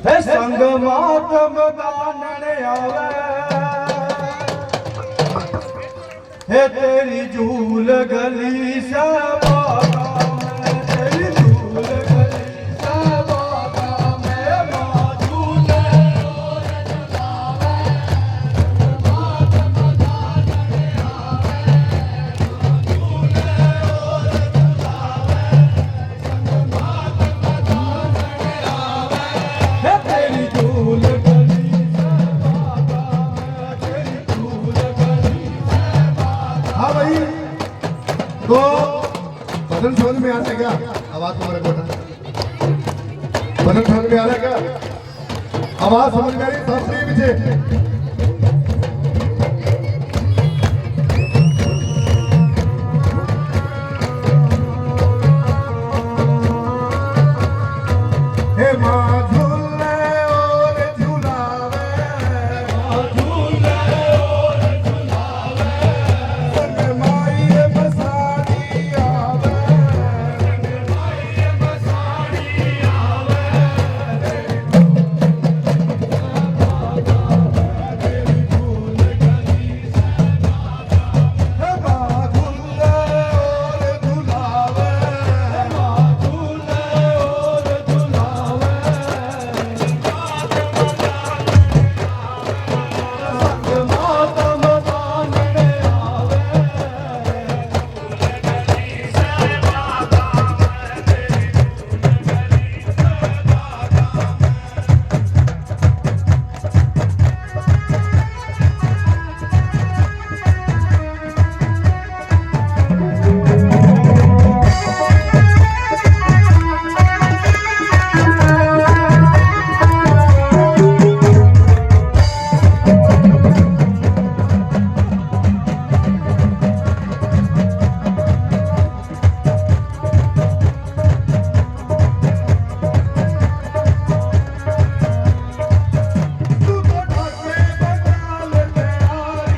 हे संग मातम दानने आवे हे तेरी झूल गली से बागा में तेरी झूल गली से बागा में माँ झूले और झुलावे मातम दानने आवे झूले और झुलावे संग मातम दानने आवे हे तेरी झूल गली से बागा में तेरी झूल गली से बागा। हाँ भाई तो भजन समझ में आ रहा है क्या? आवाज तुम्हारे कोटा भजन समझ में आ रहा है क्या? आवाज समझ में आ रही है? सबसे पीछे हे माँ झूले और झुलावे झूले और झुलावे संग माई बसाड़ी आवे माई बसाड़ी आवे तेरी झूल गली से हे माँ झूले और झुलावे माँ झूले और झुलावे संग मातम दानने आवे तू तो ढाके बंगाल तैयारी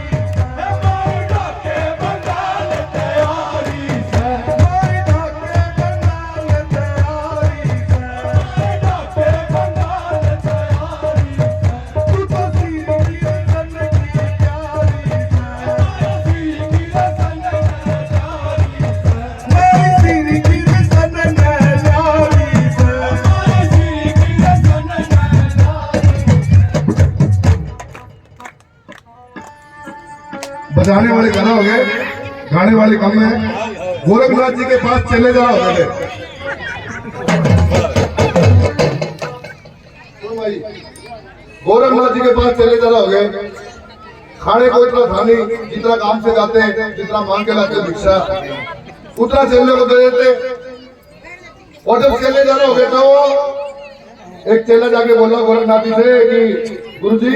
हे माई ढाके बंगाल तैयारी से माई ढाके बंगाल तैयारी माई ढाके बंगाल तैयारी से तू तो सीरी की सन की प्यारी माई की रसन प्यारी से माई सीरी की सन प्यारी माई की रसन प्यारी बजाने वाले गाना हो गए, गाने वाले कम है। गोरखनाथ जी के पास चले जाओ पहले। गोरखनाथ जी के पास चले जा रहा हो गए। खाने को इतना था नहीं, जितना काम से जाते हैं, जितना मांग के लाते भिक्षा, उतना चेले को दे देते। और जब चले जा रहे हो गए तो एक चेला जाके बोला गोरखनाथ जी से कि गुरुजी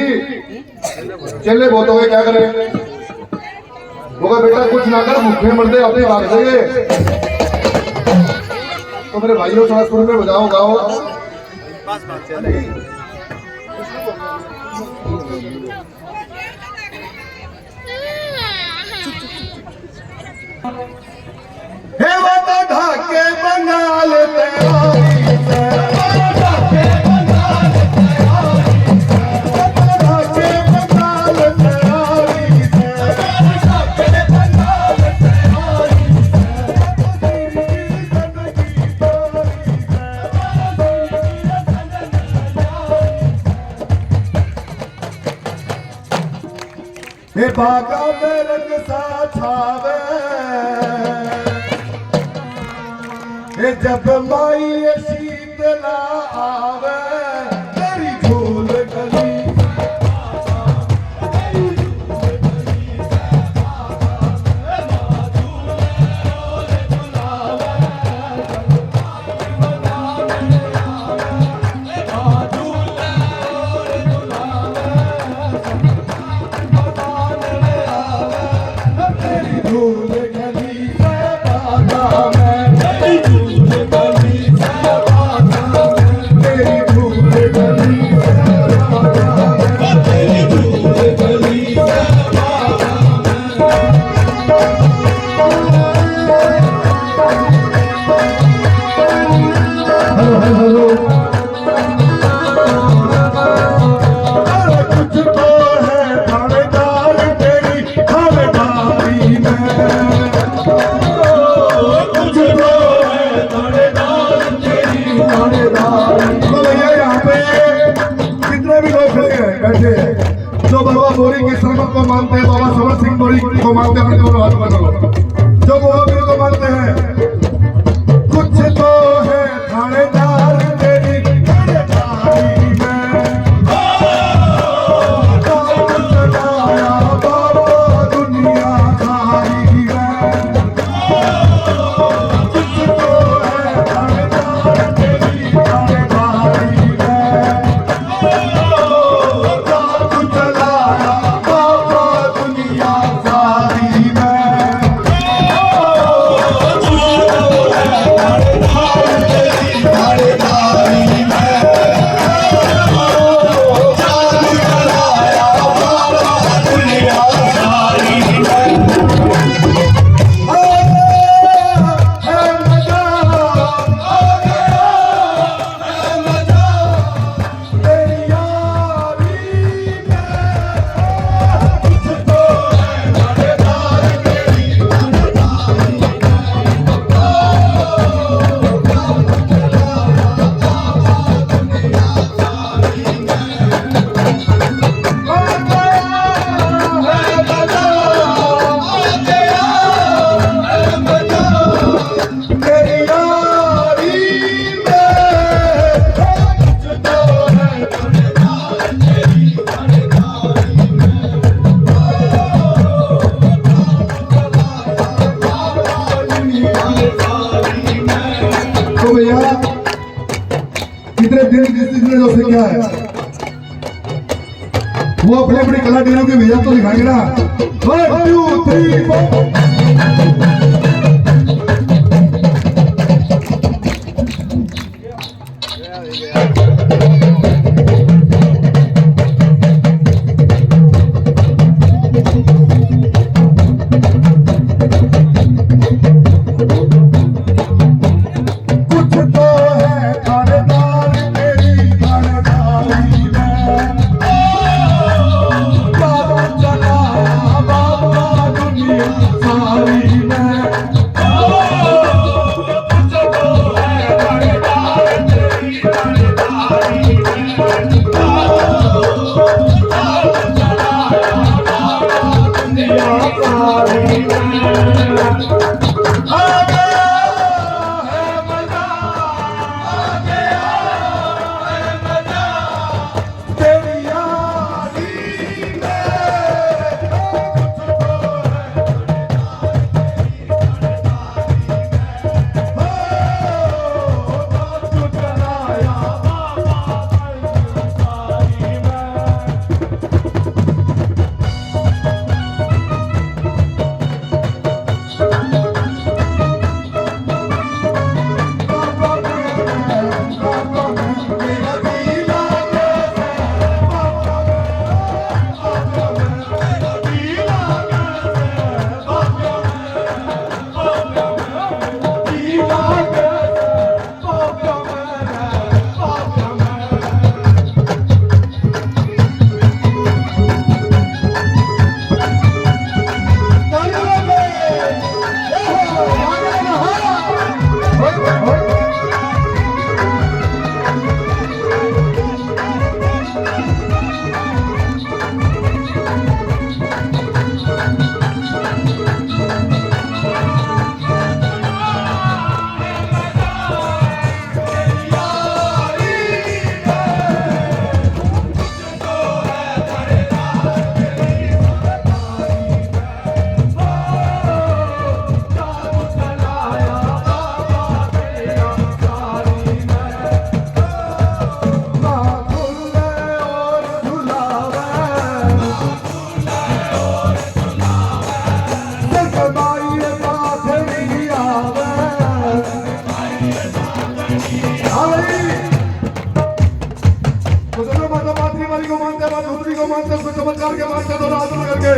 चेले बहुत हो गए, क्या करें? वो कहा बेटा कुछ ना कर, भूखे मरते अपने भाग जाइए। तो मेरे भाइयों थोड़ा सुर में बजाओ गाओ। हे वो तो ढाके बंगाल तैयारी से ढाके बंगाल तैयारी ढाके बंगाल तैयारी से ढाके बंगाल तैयारी हे बागा में रंग सा छावे हे जब माई शीतला आवे तेरी झूल गली झूल गली से बागा में तेरी झूल गली से बागा में तेरी झूल गली से बागा में तेरी झूल गली से बागा में। हेलो हेलो हेलो बोरी की सरमत को मानते हैं, बाबा सबर सिंह बोरी को मानते हैं, अपने दोनों हाथ बना जो मोहब्बत को मानते हैं। कुछ तो है थानेदार तेरी थानेदारी में, चलाया बाबा दुनिया सारी में। कुछ तो है थानेदार तेरी थानेदारी में, चलाया बाबा दुनिया सारी में। तो भैया कितने दिन जिसने जो से क्या है वो अपने अपनी कला डेरों के भैया तो दिखाएंगे ना। 1 2 3 4 चमत्कार के मानते दोनों हाथ में करके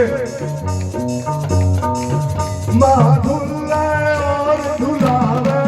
माधुर्य और दुलावे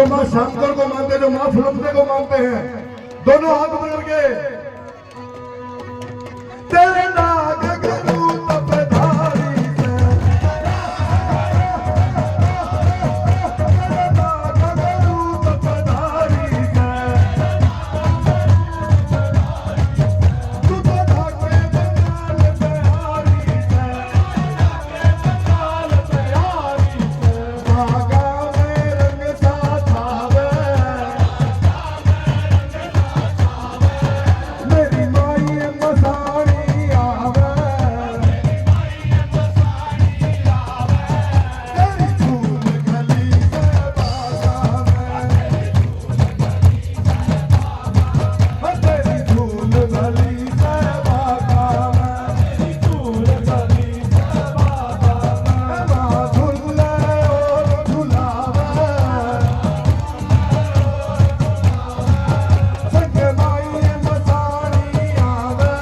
जो माँ शंकर को मानते हैं, जो माँ फुलमते को मानते हैं, दोनों हाथ पकड़ के तेरे नाग गुरु तपधारी से, तेरे नाग गुरु तपधारी से, तू तो ढाके बंगाल बिहारी से, बागा में रंग सा छावे, मेरी माई मसाणी आवे, तेरी धूल गली से बागा में, तेरी धूल गली से बागा में, तेरी धूल गली से बागा में, माँ झूले और झुलावे, संग माई मसाणी आवे,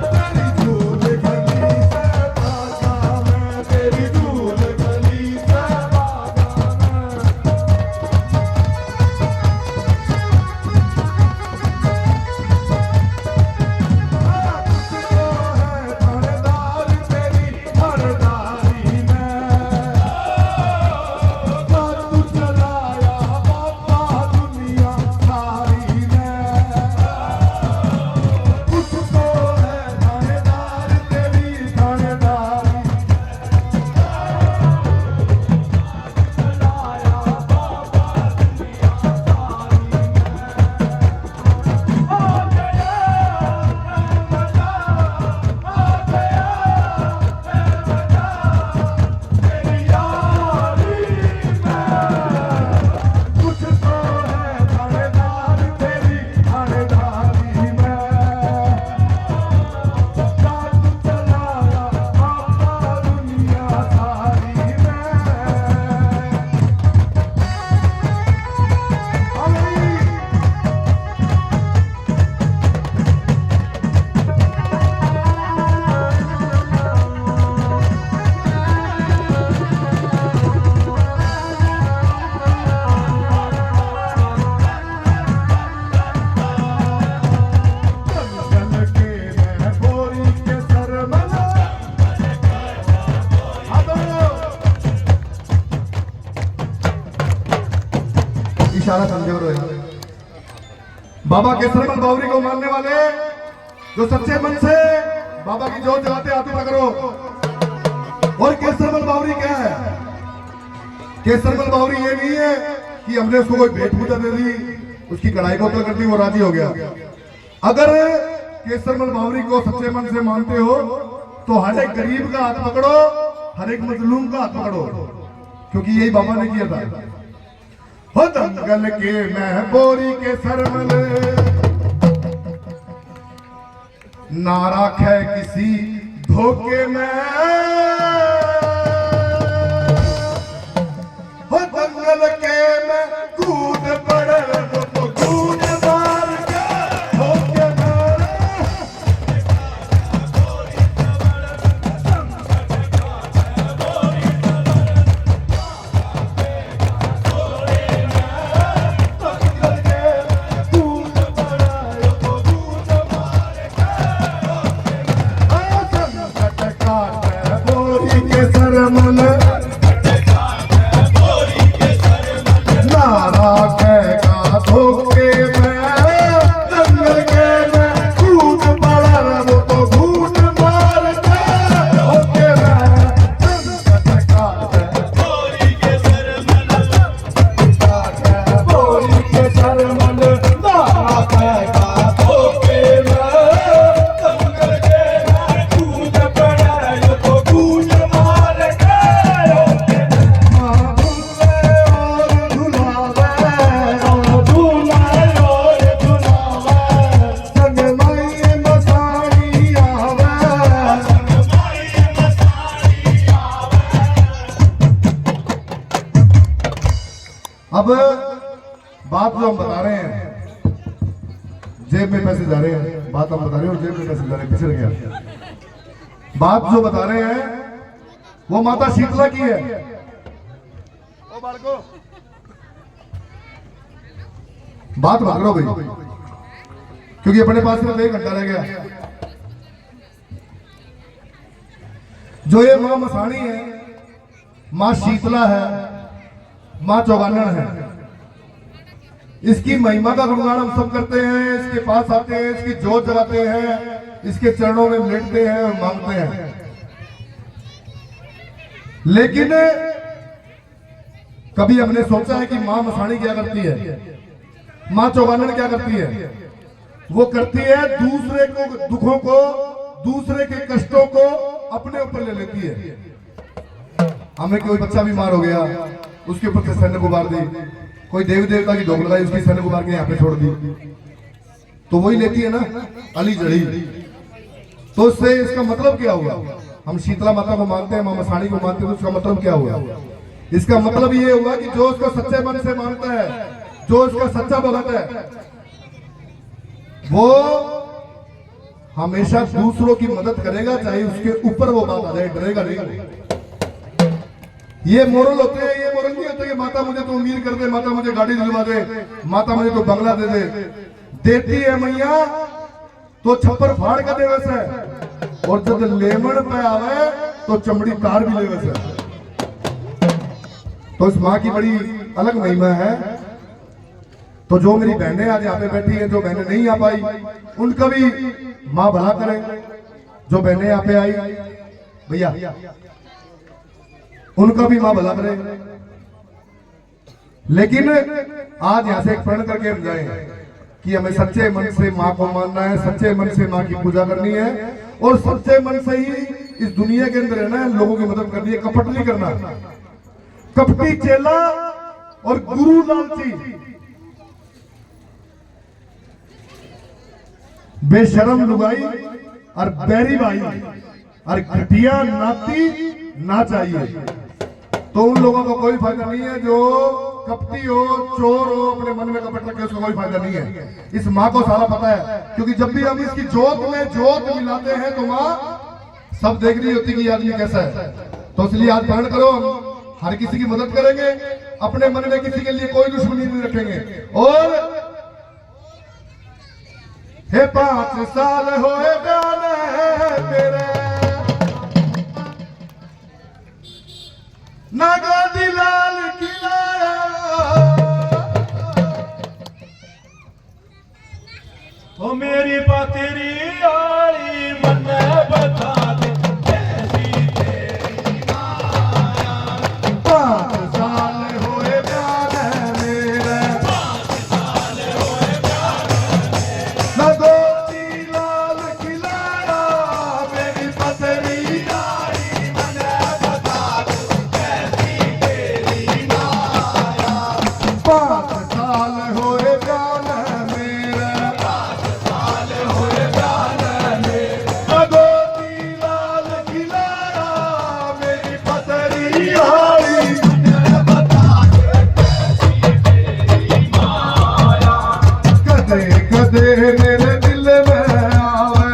तेरी धूल गली से बागा में, तेरी धूल गली से बागा में। तुझको है थानेदार तेरी थानेदारी में, तू चलाया बाबा दुनिया सारी में, तुझको है थानेदार तेरी थानेदारी, चलाया बाबा दुनिया सारी में, आ गया तेरी यारी में, तुझको है थानेदार तेरी थानेदारी में, तू चलाया बाबा दुनिया सारी में। जंगल के मैं बोरी के सरमन, इशारा कमजोर है। बाबा केसरमल बावरी को मानने वाले जो सच्चे मन से बाबा की जोत जलाते हाथ उठा करो। और केसरमल बावरी क्या है? केसरमल बावरी ये नहीं है कि हमने उसको कोई भेंट पूजा दे दी, उसकी कढ़ाई बोतल कर दी, वो राजी हो गया। अगर केसरमल बावरी को सच्चे मन से मानते हो तो हर एक गरीब का हाथ पकड़ो, हर एक मजलूम का हाथ पकड़ो, क्योंकि यही बाबा ने किया था। हो दंगल के मैं बोरी के सरमल, ना राखे किसी धोखे में, हो दंगल के मैं कूद पड़े तो कूद मार के धोखे में, सरमल नारा कहेगा धोखे में, दंगल के मैं कूद पड़ा वो तो घूट मार के धोखे में, बोरी के सरमल नारा कहेगा धोखे में, दंगल के मैं कूद पड़ा वो तो घूट मार के अब बात जो हम बता रहे हैं, जेब में पैसे जा रहे हैं, बात हम बता रहे हैं और जेब में पैसे जा रहे हैं, पिछड़ गया। बात जो बता रहे हैं वो माता शीतला की है। बालको बात मत करो भाई, क्योंकि अपने पास सिर्फ 1 घंटा रह गया। जो ये मां मसाणी है, मां शीतला है, मां चौगानन है, इसकी महिमा का गुणगान हम सब करते हैं, इसके पास आते हैं, इसकी जोत जगाते हैं, इसके चरणों में लेटते हैं और मांगते हैं। लेकिन कभी हमने सोचा है कि मां मसाणी क्या करती है, मां चौगानन क्या करती है? वो करती है दूसरे को दुखों को, दूसरे के कष्टों को अपने ऊपर ले लेती है। हमें कोई बच्चा बीमार हो गया, उसके ऊपर से सैन्य गुबार दी, कोई देवी देवता की धोख लगाई, उसकी सैन्य गुबार के यहाँ पे छोड़ दी, तो वही लेती है ना अली जड़ी। तो इससे इसका मतलब क्या हुआ? हम शीतला माता को मानते हैं, मां मसाणी को मानते हैं, तो इसका मतलब क्या हुआ? इसका मतलब ये हुआ कि जो उसको सच्चे मन से मानता है, जो उसका सच्चा भगत है, वो हमेशा दूसरों की मदद करेगा, चाहे उसके ऊपर वो बात आ जाए, डरेगा नहीं। ये मोरल होते हैं, ये मोरल नहीं होते कि माता मुझे तो अमीर कर दे, माता मुझे गाड़ी दिलवा दे, माता मुझे तो बंगला दे दे। देती है मैया तो छप्पर फाड़ का देवस है, और जब लेमन पे आवे तो चमड़ी तार भी लेवस है। तो इस माँ की बड़ी अलग महिमा है। तो जो मेरी बहनें आज यहाँ पे बैठी हैं, जो बहनें नहीं आ पाई, उनका भी माँ भला करे। जो बहनें यहाँ पे आई भैया, उनका भी माँ भला करे। लेकिन आज यहाँ से एक प्रण करके हम जाए कि हमें सच्चे मन से माँ को मानना है, सच्चे मन से माँ की पूजा करनी है, और सच्चे मन से ही इस दुनिया के अंदर रहना है, लोगों की मदद करनी है, कपट नहीं करना। कपटी चेला और गुरु लालची, बेशरम लुगाई और बैरी भाई और घटिया नाती ना चाहिए। तो उन लोगों को कोई फायदा नहीं है जो कपटी हो, चोर हो, अपने मन में कपट रखे, उसको कोई फायदा नहीं है। इस माँ को सारा पता है, क्योंकि जब भी हम इसकी जोत में जोत मिलाते हैं तो माँ सब देख रही होती कि आदमी कैसा है। तो इसलिए आज प्रण करो, हम हर किसी की मदद करेंगे, अपने मन में किसी के लिए कोई दुश्मनी नहीं रखेंगे। और हे 5 साल होए ब्याह मेरे, ना गोदी लाल खिलाया, ओ मेरी पातेरी आली मन बता दे, कैसी तेरी माया। 5 साल होए ब्याह मेरे, 5 साल होए प्यार ना गोदी लाल खिलाया, मेरी पतरी आली मन बता दे, कैसी तेरी माया। 5 साल होए ब्याह मेरे, 5 साल होए प्यार ना गोदी लाल खिलाया, मेरी पतरी हारी। कदे कदे मेरे दिल में आवे,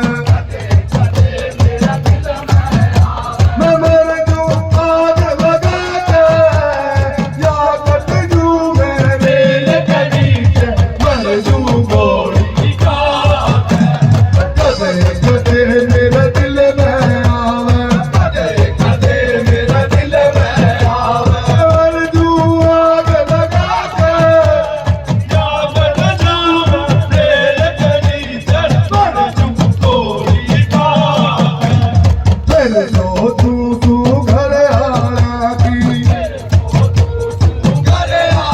मैं मर जूं आग लगा के, या कट जूं मैं रेल के नीचे, मर जूं गोली खा के। कदे कदे मेरे दिल में आवे, कदे मेरा दिल में आवे, मर जूं आग लगा के, या बन जाऊं रेल कड़ी से, बन जाऊं गोली खा के। फिर तो तू घर आया की, घर आया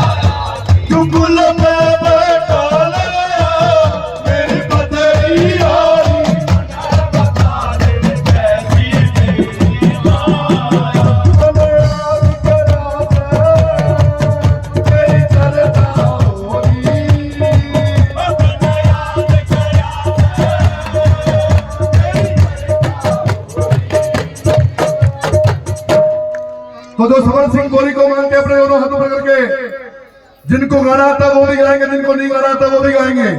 चुगल में बैठा लगा, मेरी पतरी हारी। बता दे, कैसी तेरी माया। हमें याद करा दे, तेरी चलता होगी। अपना याद तो जो समर सिंह गोली को मानते अपने दोनों हाथों पकड़ के, जिनको गाना आता वो भी गाएंगे, जिनको नहीं गाना आता वो भी गाएंगे।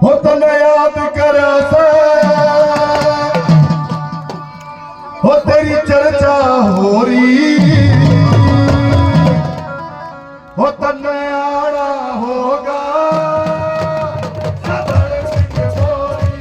हो तने याद करा से, हो तेरी चर्चा हो रही, हो तनयाड़ा होगा सबर सिंह बोरी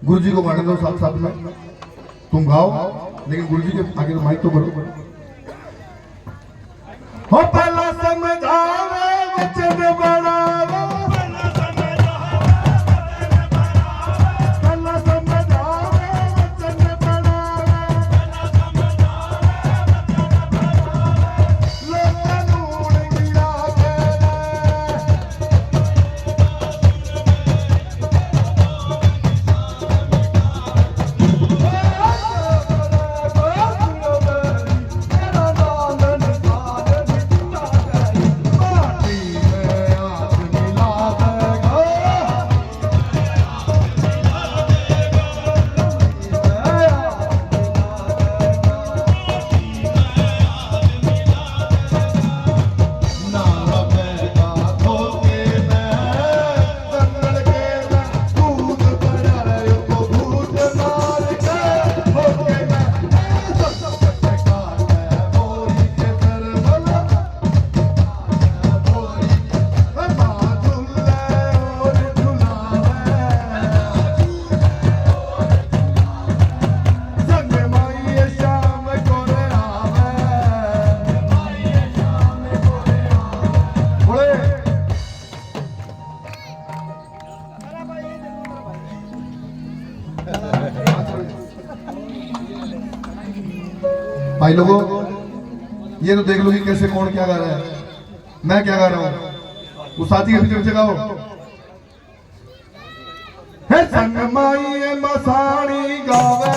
गुरु जी को गाने दो साथ साथ में, तुम गाओ लेकिन गुरु जी के आगे माइक तो बोलो। हो पहला समझावे वचन बढ़ावे, पहला समझावे वचन बढ़ावे, लोका नूर गिरा के भाई लोगों, ये तो देख लो कि कैसे कौन क्या गा रहा है, मैं क्या गा रहा हूँ, वो साथी के पीछे पीछे गाओ। है संग माई मसाणी गावे,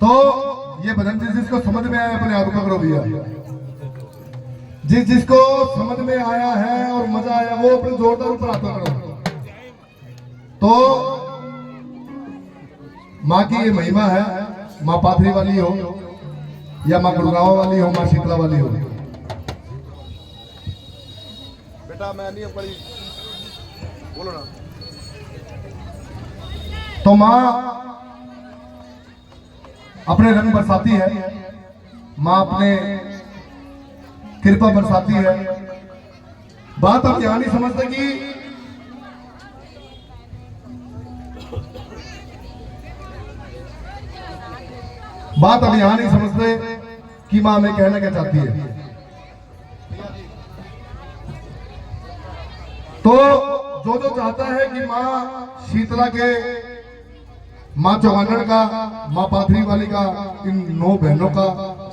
तो ये भजन जिसको समझ में आया अपने आप पकड़ो भैया, जिसको समझ में आया है और मजा आया वो अपने जोरदार ऊपर हाथ पकड़ो। तो माँ की ये महिमा है, माँ पाथरी वाली हो या माँ गुड़गांव वाली हो, माँ शीतला वाली हो। बेटा मैं नहीं पढ़ी, बोलो ना। तो माँ अपने रंग बरसाती है, माँ अपने कृपा बरसाती है। बात आप यहां नहीं समझते कि बात अब यहां नहीं समझते कि माँ हमें कहना क्या चाहती है। तो जो जो चाहता है कि माँ शीतला के, माँ चौहानगढ़ का, माँ पाथरी वाली का, इन 9 बहनों का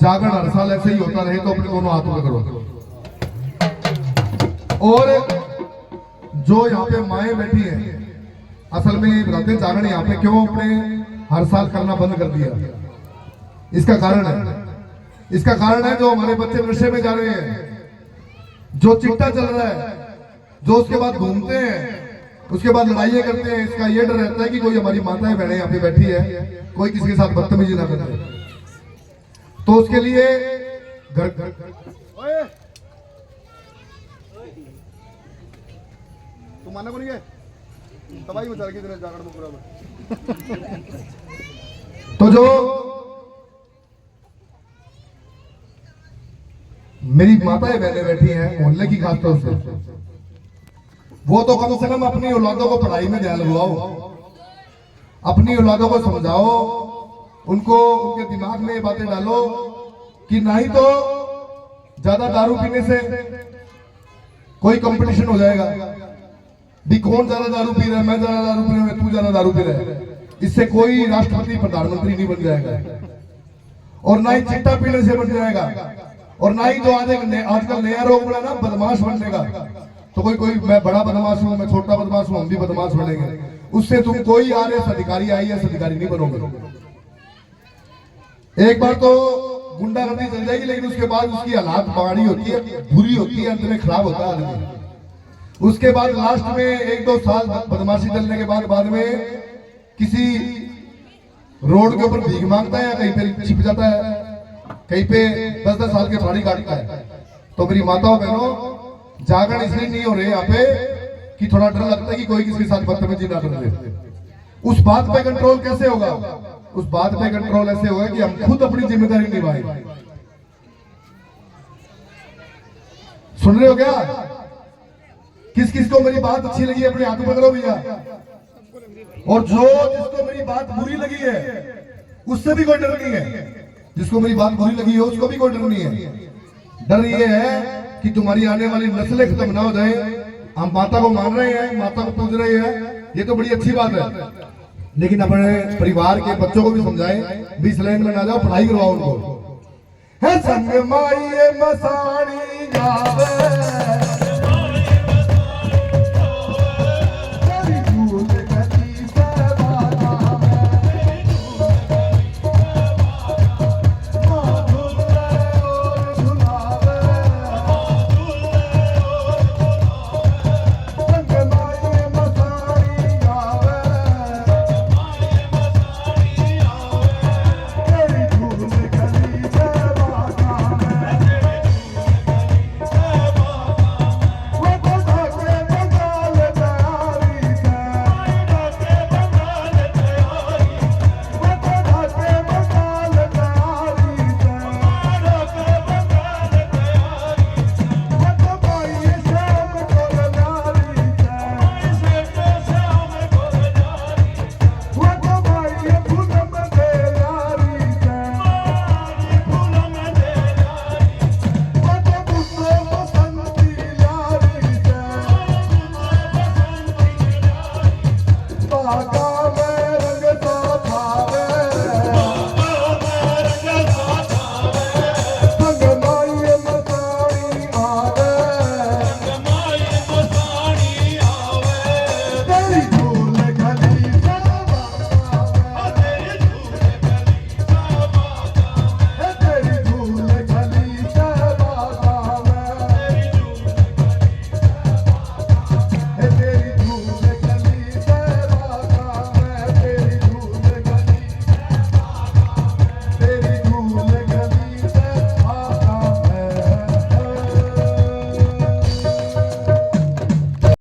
जागरण हर साल ऐसे ही होता रहे, तो अपने दोनों हाथों में करो। और जो यहाँ पे माएँ बैठी हैं, असल में ये बताते हैं जागरण यहाँ पे क्यों अपने हर साल करना बंद कर दिया। इसका कारण है, इसका कारण है जो हमारे बच्चे नशे में जा रहे हैं, जो चिट्टा चल रहा है, जो उसके बाद घूमते हैं, उसके बाद लड़ाइयाँ करते हैं। इसका ये डर रहता है कि कोई हमारी माताएं बहनें यहाँ पे बैठी है, कोई किसी के साथ बदतमीजी ना करे, तो उसके लिए घर तुम माना को नहीं है तबाही मचा रखी तेरे जागरण मुकरा में। तो जो मेरी माताएं बहनें बैठी हैं मोहल्ले की, खासतौर से वो तो कम से कम अपनी औलादों को पढ़ाई में ध्यान लगवाओ, अपनी औलादों को समझाओ, उनको उनके दिमाग में ये बातें डालो कि नहीं तो ज्यादा दारू पीने से कोई कंपटीशन हो जाएगा भी कौन ज्यादा दारू पी रहा है, मैं ज्यादा दारू पी रहा हूं, तू ज्यादा दारू पी रहा है, इससे कोई राष्ट्रपति प्रधानमंत्री नहीं बन जाएगा, और ना ही चिट्टा पीने से बन जाएगा, और ना ही जो आजकल नया रोग बना ना बदमाश बनने का, तो कोई मैं बड़ा बदमाश हूं, मैं छोटा बदमाश हूं, हम भी बदमाश बनेंगे, उससे तुम कोई आरएएस अधिकारी आईएएस अधिकारी नहीं बनोगे। एक बार तो गुंडागर्दी चल जाएगी, लेकिन उसके बाद उसकी हालात बाड़ी होती है, बुरी होती है, अंत में खराब होता है आदमी। उसके बाद लास्ट में 1-2 साल बदमाशी चलने के बाद में किसी रोड के ऊपर भीख मांगता है या कहीं पे छिप जाता है, कहीं पे 10-10 साल के फाड़ी काटता है। तो मेरी माताओं बहनों, जागरण इसलिए नहीं हो रहे यहाँ पे कि थोड़ा डर लगता है कि कोई किसी के साथ बदतमीजी ना कर ले। उस बात पे कंट्रोल कैसे होगा? उस बात पे कंट्रोल ऐसे होगा कि हम खुद अपनी जिम्मेदारी निभाएं। सुन रहे हो क्या? किस किस को मेरी बात अच्छी लगी अपने हाथ पकड़ो भैया, और जो जिसको मेरी बात बुरी लगी है उससे भी कोई डर नहीं है, जिसको मेरी बात बुरी लगी है उसको भी कोई डर नहीं है। डर ये है कि तुम्हारी आने वाली नस्लें खत्म ना हो जाए। हम माता को मान रहे हैं, माता को पूज रहे हैं, ये तो बड़ी अच्छी बात है, लेकिन अपने परिवार के बच्चों को भी समझाएं भी इस लाइन में ना जाओ, पढ़ाई करवाओ उनको। है संग माई मसानी जावे